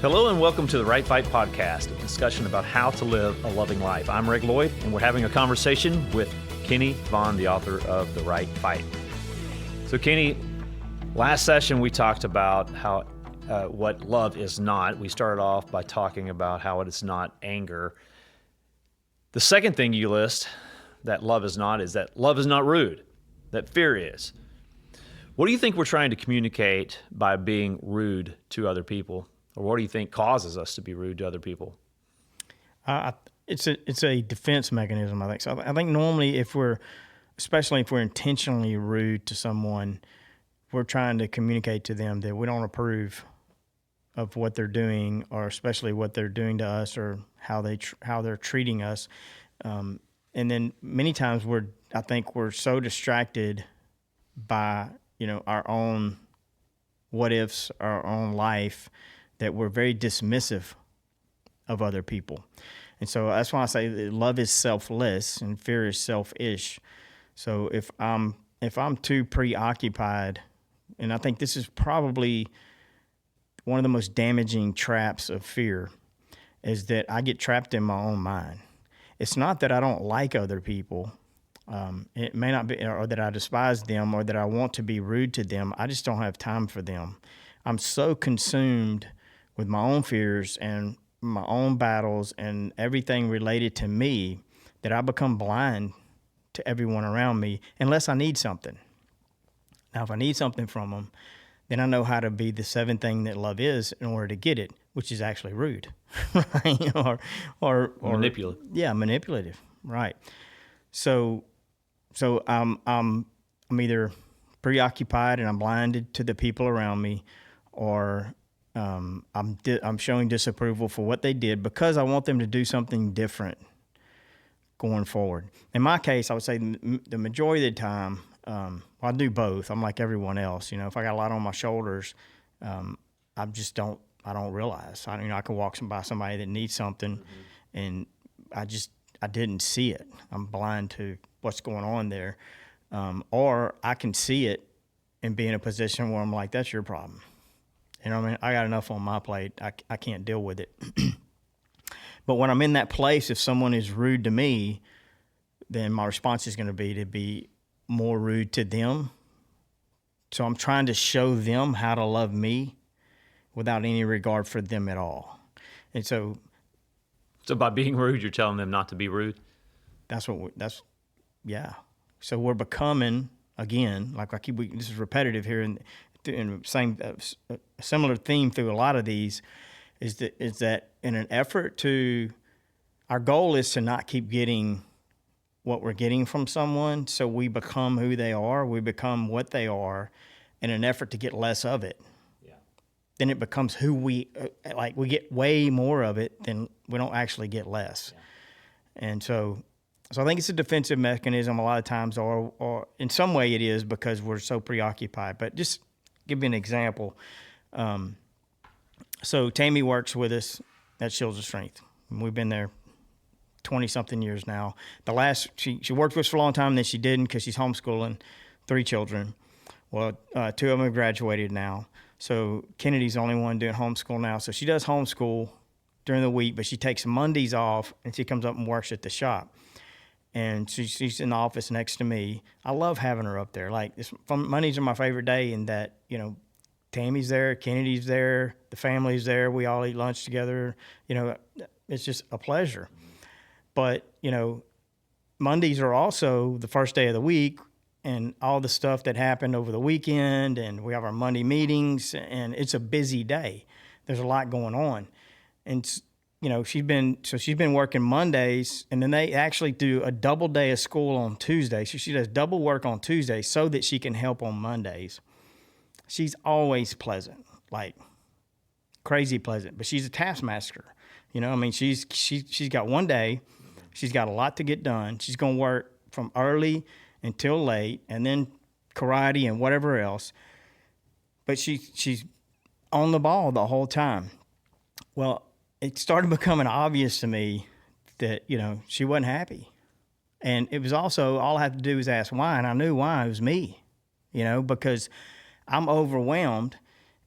Hello and welcome to the Right Fight Podcast, a discussion about how to live a loving life. I'm Reg Lloyd, and we're having a conversation with Kenny Vaughn, the author of The Right Fight. So Kenny, last session we talked about how what love is not. We started off by talking about how it is not anger. The second thing you list that love is not is that love is not rude, that fear is. What do you think we're trying to communicate by being rude to other people? Or what do you think causes us to be rude to other people? It's a defense mechanism, I think. So I think normally especially if we're intentionally rude to someone, we're trying to communicate to them that we don't approve of what they're doing, or especially what they're doing to us, or how they're treating us. And then many times I think we're so distracted by our own what ifs, our own life, that we're very dismissive of other people. And so that's why I say that love is selfless and fear is selfish. So if I'm too preoccupied, and I think this is probably one of the most damaging traps of fear, is that I get trapped in my own mind. It's not that I don't like other people. It may not be, or that I despise them, or that I want to be rude to them. I just don't have time for them. I'm so consumed with my own fears and my own battles and everything related to me that I become blind to everyone around me unless I need something. Now, if I need something from them, then I know how to be the seventh thing that love is in order to get it, which is actually rude, right? or Manipulative. Yeah, manipulative, right? So I'm either preoccupied and I'm blinded to the people around me, or I'm showing disapproval for what they did because I want them to do something different going forward. In my case, I would say the majority of the time, I do both. I'm like everyone else. If I got a lot on my shoulders, I don't realize. I can walk by somebody that needs something, and I didn't see it. I'm blind to what's going on there. Or I can see it and be in a position where I'm like, that's your problem. You know what I mean? I got enough on my plate. I can't deal with it. But when I'm in that place, if someone is rude to me, then my response is going to be more rude to them. So I'm trying to show them how to love me without any regard for them at all. And so by being rude, you're telling them not to be rude? Yeah. So we're becoming, again, this is repetitive here, and same similar theme through a lot of these is that in an effort our goal is to not keep getting what we're getting from someone, so we become who they are, we become what they are, in an effort to get less of it. Yeah. Then it becomes who we get way more of it than we don't actually get less. Yeah. And so I think it's a defensive mechanism a lot of times, or in some way it is because we're so preoccupied. But just give you an example. So Tammy works with us at Shields of Strength. We've been there 20-something years now. She worked with us for a long time, then she didn't because she's homeschooling 3 children. Well, 2 of them have graduated now. So Kennedy's the only one doing homeschool now. So she does homeschool during the week, but she takes Mondays off, and she comes up and works at the shop. And she's in the office next to me. I love having her up there. Mondays are my favorite day in that, Tammy's there, Kennedy's there, the family's there. We all eat lunch together. It's just a pleasure. But, Mondays are also the first day of the week, and all the stuff that happened over the weekend, and we have our Monday meetings, and it's a busy day. There's a lot going on. And she's been working Mondays, and then they actually do a double day of school on Tuesday. So she does double work on Tuesday so that she can help on Mondays. She's always pleasant, like crazy pleasant, but she's a taskmaster. She's got one day, she's got a lot to get done. She's going to work from early until late, and then karate and whatever else. But she's on the ball the whole time. Well, it started becoming obvious to me that, she wasn't happy. And it was also, all I had to do was ask why, and I knew why. It was me, because I'm overwhelmed,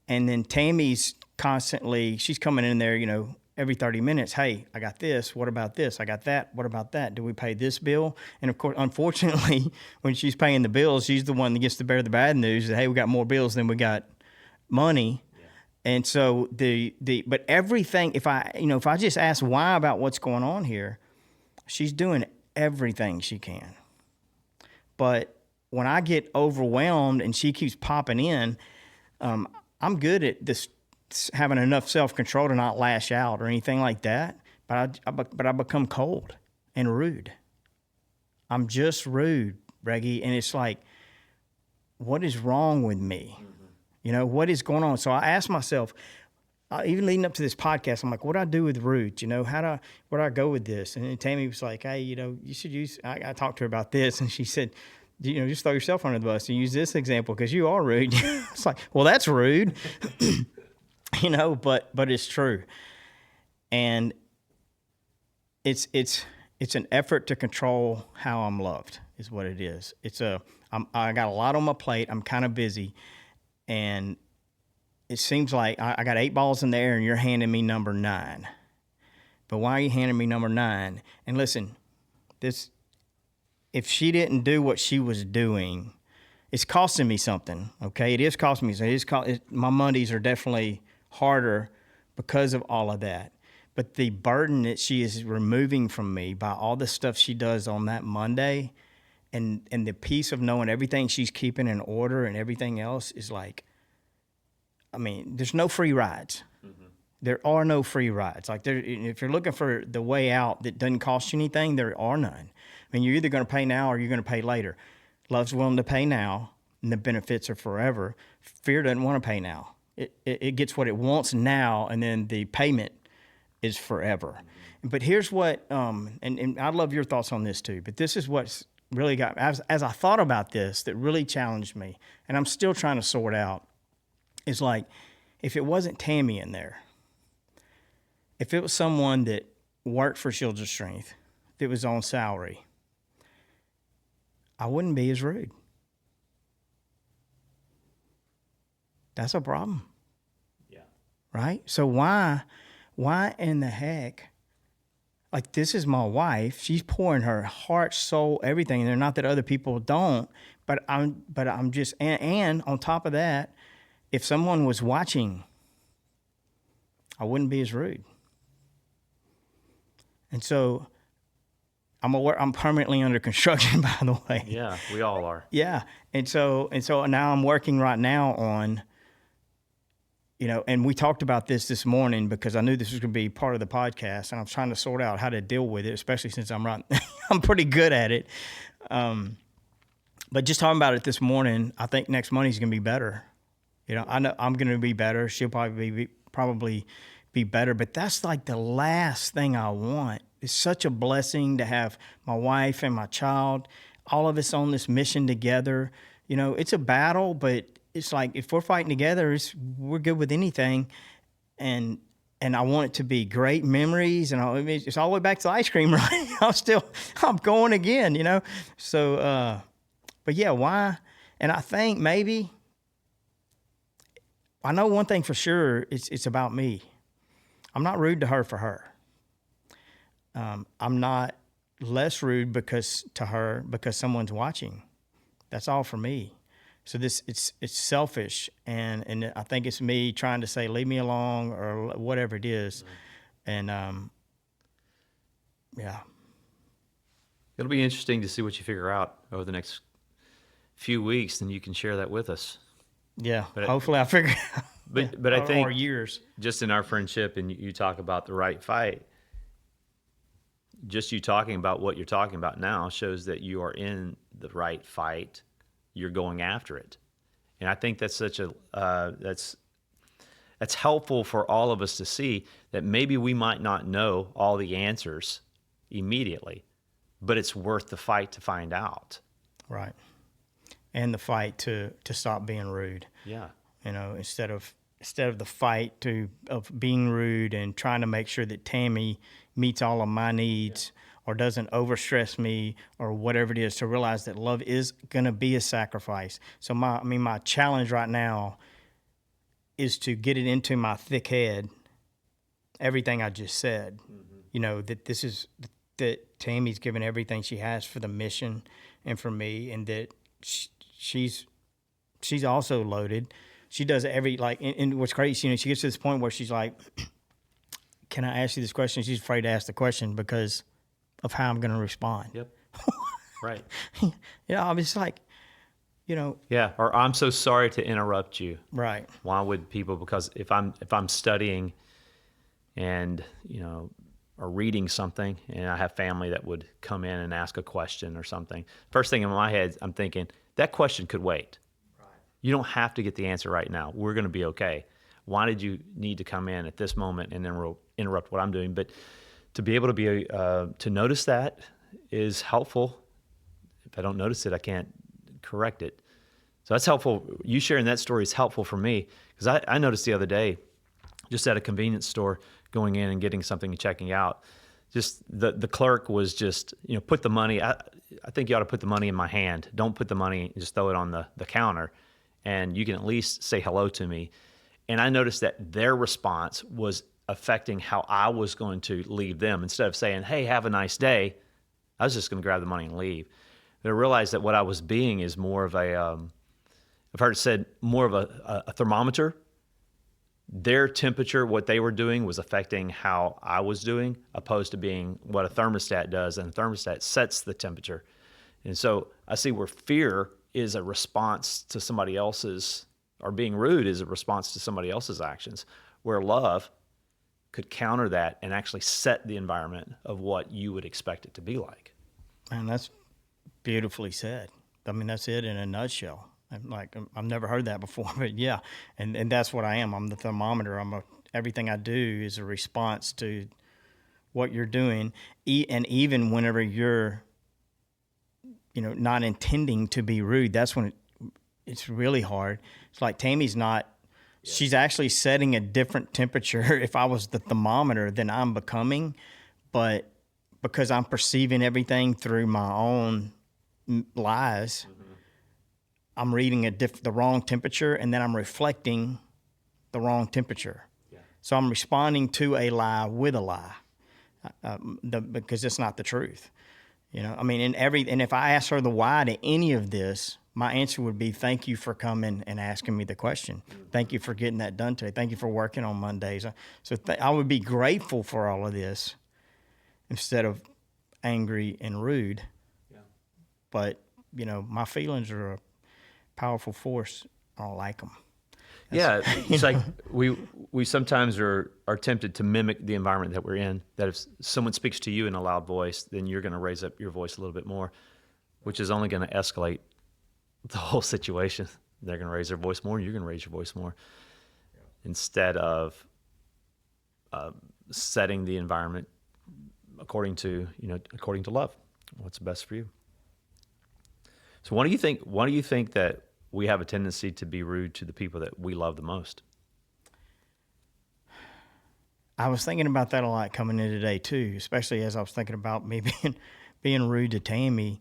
and then Tammy's constantly, she's coming in there, every 30 minutes. Hey, I got this. What about this? I got that. What about that? Do we pay this bill? And of course, unfortunately, when she's paying the bills, she's the one that gets to bear the bad news that, hey, we got more bills than we got money. Yeah. And so but everything, if I just ask why about what's going on here, she's doing everything she can. But when I get overwhelmed and she keeps popping in, I'm good at this, having enough self-control to not lash out or anything like that. But I become cold and rude. I'm just rude, Reggie. And it's like, what is wrong with me? Mm-hmm. What is going on? So I asked myself, even leading up to this podcast, I'm like, what do I do with rude? Where do I go with this? And then Tammy was like, hey, you should use, I talked to her about this. And she said, just throw yourself under the bus and use this example because you are rude. It's like, well, that's rude. But it's true. And it's an effort to control how I'm loved is what it is. I got a lot on my plate. I'm kind of busy, and it seems like I got 8 balls in the air and you're handing me number 9. But why are you handing me number 9? And listen, if she didn't do what she was doing, it's costing me something. Okay. It is costing me. So my Mondays are definitely harder because of all of that. But the burden that she is removing from me by all the stuff she does on that Monday and the peace of knowing everything she's keeping in order and everything else is like, there's no free rides. Mm-hmm. There are no free rides. Like if you're looking for the way out that doesn't cost you anything, there are none. You're either going to pay now or you're going to pay later. Love's willing to pay now and the benefits are forever. Fear doesn't want to pay now. It gets what it wants now, and then the payment is forever. Mm-hmm. But here's what, and I'd love your thoughts on this too, but this is what's really got, as I thought about this, that really challenged me, and I'm still trying to sort out, is like, if it wasn't Tammy in there, if it was someone that worked for Shields of Strength, if it was on salary, I wouldn't be as rude. That's a problem. Yeah. Right? So why in the heck, like, this is my wife. She's pouring her heart, soul, everything. And they're not that other people don't, but I'm just, and on top of that, if someone was watching, I wouldn't be as rude. And so I'm permanently under construction, by the way. Yeah, we all are. Yeah. And so now I'm working right now on, and we talked about this morning because I knew this was going to be part of the podcast, and I was trying to sort out how to deal with it, especially since I'm pretty good at it. But just talking about it this morning, I think next Monday's going to be better. I know I'm going to be better. She'll probably be better, but that's like the last thing I want. It's such a blessing to have my wife and my child, all of us on this mission together. It's a battle, but it's like, if we're fighting together, we're good with anything. And I want it to be great memories. And it's all the way back to ice cream, right? I'm going again, So, but yeah, why? And I think maybe, I know one thing for sure, it's about me. I'm not rude to her for her. I'm not less rude because someone's watching. That's all for me. So it's selfish, and I think it's me trying to say, leave me alone, or whatever it is. Mm-hmm. And yeah. It'll be interesting to see what you figure out over the next few weeks, and you can share that with us. Yeah, but hopefully I figure out. But I think, or years. Just in our friendship, and you talk about the right fight, just you talking about what you're talking about now shows that you are in the right fight. You're going after it. And I think that's that's helpful for all of us to see that maybe we might not know all the answers immediately, but it's worth the fight to find out. Right. And the fight to stop being rude. Yeah. Instead of the fight of being rude and trying to make sure that Tammy meets all of my needs, or doesn't overstress me, or whatever it is, to realize that love is going to be a sacrifice. So my challenge right now is to get it into my thick head, everything I just said, that Tammy's given everything she has for the mission and for me, and that she's also loaded. She does and what's crazy, she gets to this point where she's like, can I ask you this question? She's afraid to ask the question because of how I'm going to respond. Yep. Right. I was like, Yeah. Or I'm so sorry to interrupt you. Right. Why would people? Because if I'm studying and, or reading something, and I have family that would come in and ask a question or something, first thing in my head, I'm thinking that question could wait. Right. You don't have to get the answer right now. We're going to be okay. Why did you need to come in at this moment and then interrupt what I'm doing? But to be able to notice that is helpful. If I don't notice it, I can't correct it. So that's helpful. You sharing that story is helpful for me, because I noticed the other day, just at a convenience store, going in and getting something and checking out, just the clerk was just, put the money. I think you ought to put the money in my hand. Don't put the money, just throw it on the counter, and you can at least say hello to me. And I noticed that their response was affecting how I was going to leave them. Instead of saying, hey, have a nice day, I was just going to grab the money and leave. But I realized that what I was being is more of I've heard it said, more of a thermometer. Their temperature, what they were doing, was affecting how I was doing, opposed to being what a thermostat does, and a thermostat sets the temperature. And so I see where fear is a response to somebody else's, or being rude is a response to somebody else's actions, where love could counter that and actually set the environment of what you would expect it to be like. Man, that's beautifully said. I mean, that's it in a nutshell. I've never heard that before, but yeah, and that's what I am. I'm the thermometer. Everything I do is a response to what you're doing, and even whenever you're, not intending to be rude, that's when it's really hard. It's like Tammy's not. Yeah. She's actually setting a different temperature if I was the thermometer than I'm becoming, but because I'm perceiving everything through my own lies. Mm-hmm. I'm reading the wrong temperature, and then I'm reflecting the wrong temperature. Yeah. So I'm responding to a lie with a lie, because it's not the truth. And if I ask her the why to any of this, my answer would be, thank you for coming and asking me the question. Mm-hmm. Thank you for getting that done today. Thank you for working on Mondays. So I would be grateful for all of this instead of angry and rude. Yeah. But, my feelings are a powerful force. I don't like them. It's like we sometimes are tempted to mimic the environment that we're in, that if someone speaks to you in a loud voice, then you're going to raise up your voice a little bit more, which is only going to escalate the whole situation. They're going to raise their voice more, you're going to raise your voice more. Yeah. Instead of setting the environment according to love, what's best for you. So why do you think that we have a tendency to be rude to the people that we love the most? I was thinking about that a lot coming in today too, especially as I was thinking about me being rude to Tammy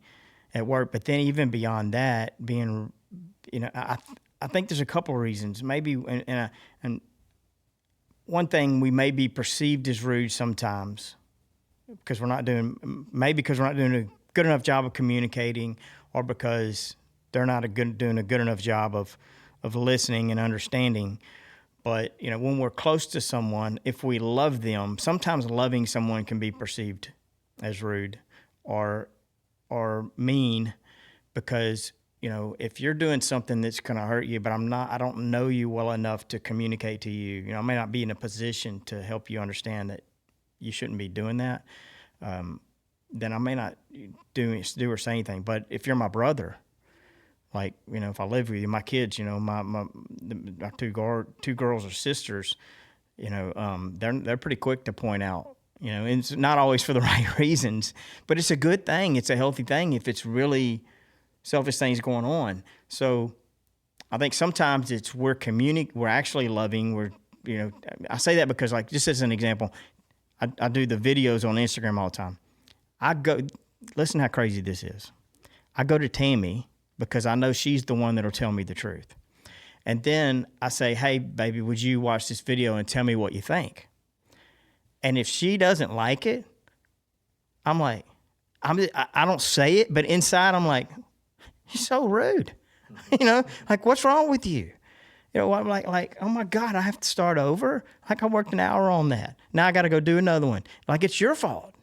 at work. But then even beyond that, I think there's a couple of reasons. Maybe and one thing, we may be perceived as rude sometimes because we're not doing a good enough job of communicating, or because they're not doing a good enough job of listening and understanding. But, when we're close to someone, if we love them, sometimes loving someone can be perceived as rude or mean, because, if you're doing something that's going to hurt you, but I don't know you well enough to communicate to you, I may not be in a position to help you understand that you shouldn't be doing that, then I may not do or say anything. But if you're my brother, like, if I live with you, my kids, my two girls or sisters, they're pretty quick to point out, and it's not always for the right reasons, but it's a good thing. It's a healthy thing if it's really selfish things going on. So I think sometimes we're actually loving. I say that because, like, just as an example, I do the videos on Instagram all the time. Listen how crazy this is. I go to Tammy because I know she's the one that'll tell me the truth. And then I say, hey, baby, would you watch this video and tell me what you think? And if she doesn't like it, I'm like, I don't say it, but inside I'm like, you're so rude. Like, what's wrong with you? I'm like, oh my God, I have to start over? Like, I worked an hour on that. Now I got to go do another one. Like, it's your fault.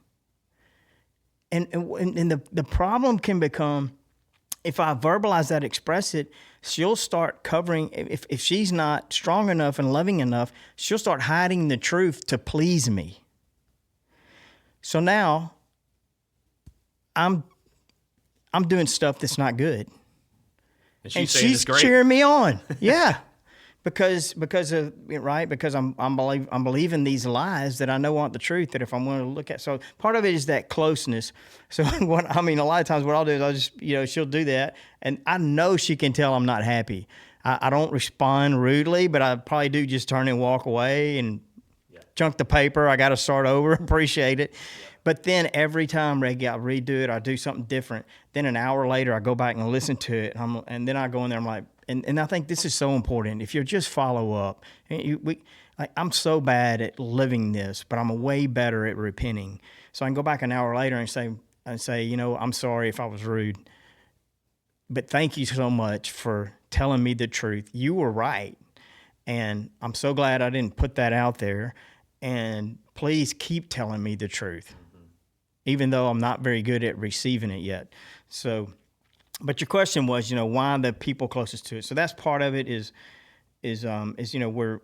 And the problem can become, if I verbalize that, express it, she'll start covering. If she's not strong enough and loving enough, she'll start hiding the truth to please me. So now I'm doing stuff that's not good. And she's cheering me on. Yeah. Because I'm believing these lies that I know aren't the truth, that if I'm going to look at. So part of it is that closeness. So a lot of times what I'll do is I'll just, she'll do that, and I know she can tell I'm not happy. I don't respond rudely, but I probably do just turn and walk away and chunk the paper. I got to start over, appreciate it. But then every time, Reggie, I redo it, I do something different. Then an hour later, I go back and listen to it, and then I go in there, I'm like, and I think this is so important. If you just follow up, I'm so bad at living this, but I'm way better at repenting. So I can go back an hour later and say, I'm sorry if I was rude, but thank you so much for telling me the truth. You were right, and I'm so glad I didn't put that out there. And please keep telling me the truth, even though I'm not very good at receiving it yet. So. But your question was, why the people closest to it. So that's part of it is we're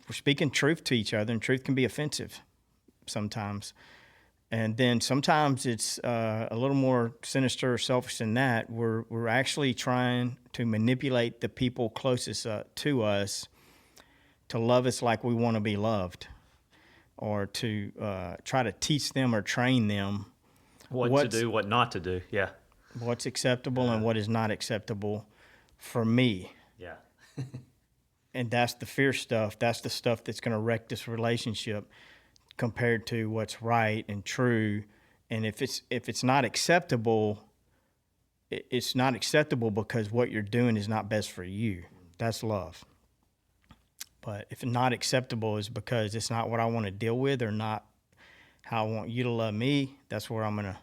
speaking truth to each other, and truth can be offensive sometimes. And then sometimes it's a little more sinister or selfish than that. We're actually trying to manipulate the people closest to us to love us like we want to be loved, or to try to teach them or train them what to do, what not to do. Yeah. What's acceptable and what is not acceptable for me. Yeah. And that's the fear stuff. That's the stuff that's going to wreck this relationship compared to what's right and true. And if it's not acceptable, it's not acceptable because what you're doing is not best for you. That's love. But if it's not acceptable is because it's not what I want to deal with, or not how I want you to love me, that's where I'm going to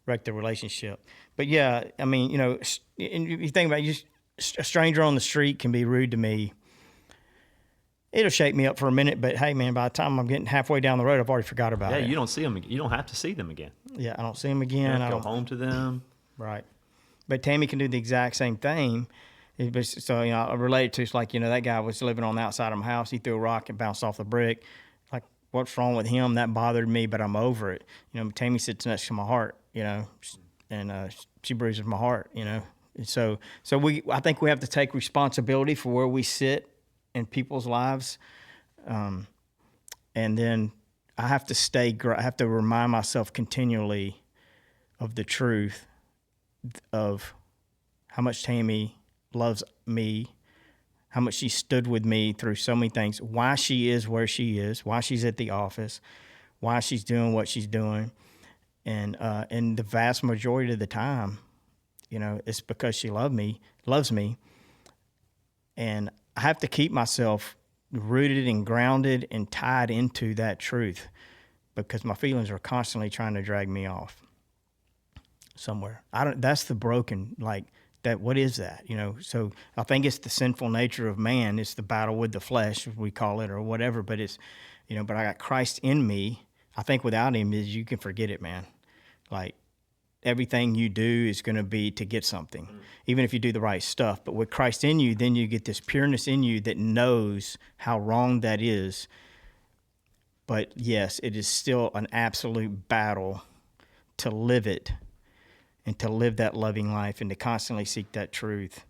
wreck the relationship. But yeah, and you think about it, a stranger on the street can be rude to me. It'll shake me up for a minute, but hey, man, by the time I'm getting halfway down the road, I've already forgot about it. Yeah, you don't see them. You don't have to see them again. Yeah, I don't see them again. I don't go home to them. Right. But Tammy can do the exact same thing. So, I relate to, it's like, that guy was living on the outside of my house. He threw a rock and bounced off the brick. Like, what's wrong with him? That bothered me, but I'm over it. Tammy sits next to my heart, and she bruises my heart, And so I think we have to take responsibility for where we sit in people's lives. And then I have to remind myself continually of the truth of how much Tammy loves me, how much she stood with me through so many things, why she is where she is, why she's at the office, why she's doing what she's doing. And the vast majority of the time, it's because she loves me. And I have to keep myself rooted and grounded and tied into that truth, because my feelings are constantly trying to drag me off somewhere. That's the broken, that, what is that? So I think it's the sinful nature of man. It's the battle with the flesh, we call it, or whatever. But it's, but I got Christ in me. I think without him is you can forget it, man. Like, everything you do is going to be to get something, even if you do the right stuff. But with Christ in you, then you get this pureness in you that knows how wrong that is. But yes, it is still an absolute battle to live it, and to live that loving life, and to constantly seek that truth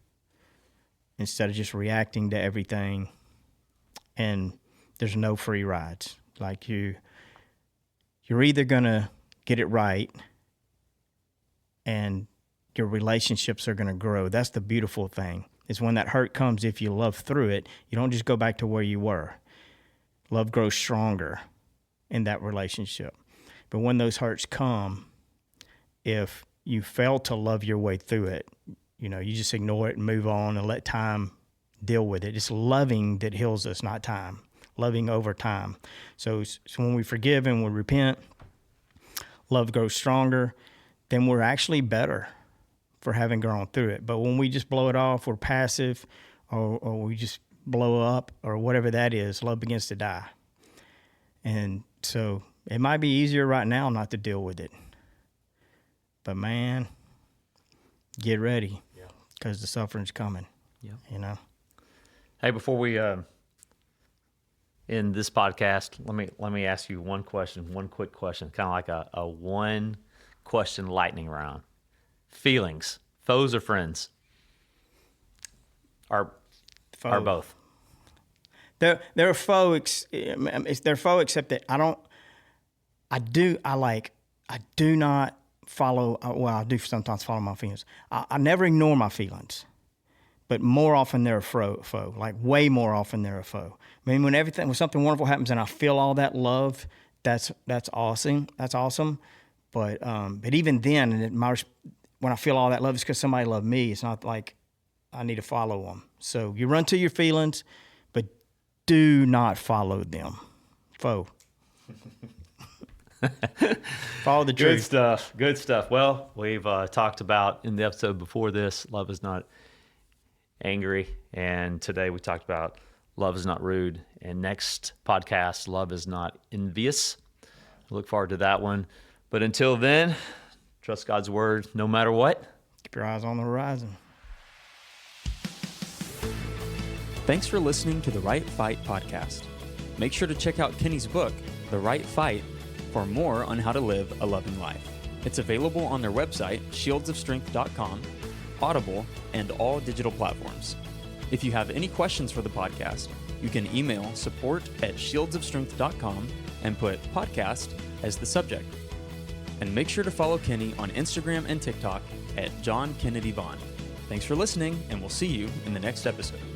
instead of just reacting to everything. And there's no free rides. Like, you're either going to get it right, and your relationships are going to grow. That's the beautiful thing, is when that hurt comes, if you love through it, you don't just go back to where you were. Love grows stronger in that relationship. But when those hurts come, if you fail to love your way through it, you just ignore it and move on and let time deal with it. It's loving that heals us, not time. Loving over time. So when we forgive and we repent, love grows stronger, then we're actually better for having gone through it. But when we just blow it off, we're passive, or we just blow up, or whatever that is, love begins to die. And so it might be easier right now not to deal with it. But man, get ready, because the suffering's coming. Yeah. You know. Hey, before we end this podcast, let me ask you one quick question, kind of like a one question lightning round. Feelings, foes or friends? Are both? They're a foe. They're foe, except that I do not follow. Well, I do sometimes follow my feelings. I never ignore my feelings, but more often they're a foe. Like way more often they're a foe. I mean, when something wonderful happens and I feel all that love, that's awesome. That's awesome. But even then, when I feel all that love, it's because somebody loved me. It's not like I need to follow them. So you run to your feelings, but do not follow them. Foe. Follow the truth. Good stuff. Well, we've talked about in the episode before this, love is not angry. And today we talked about love is not rude. And next podcast, love is not envious. I look forward to that one. But until then, trust God's word no matter what. Keep your eyes on the horizon. Thanks for listening to the Right Fight podcast. Make sure to check out Kenny's book, The Right Fight, for more on how to live a loving life. It's available on their website, shieldsofstrength.com, Audible, and all digital platforms. If you have any questions for the podcast, you can email support@shieldsofstrength.com and put podcast as the subject. And make sure to follow Kenny on Instagram and TikTok @JohnKennedyVaughn. Thanks for listening, and we'll see you in the next episode.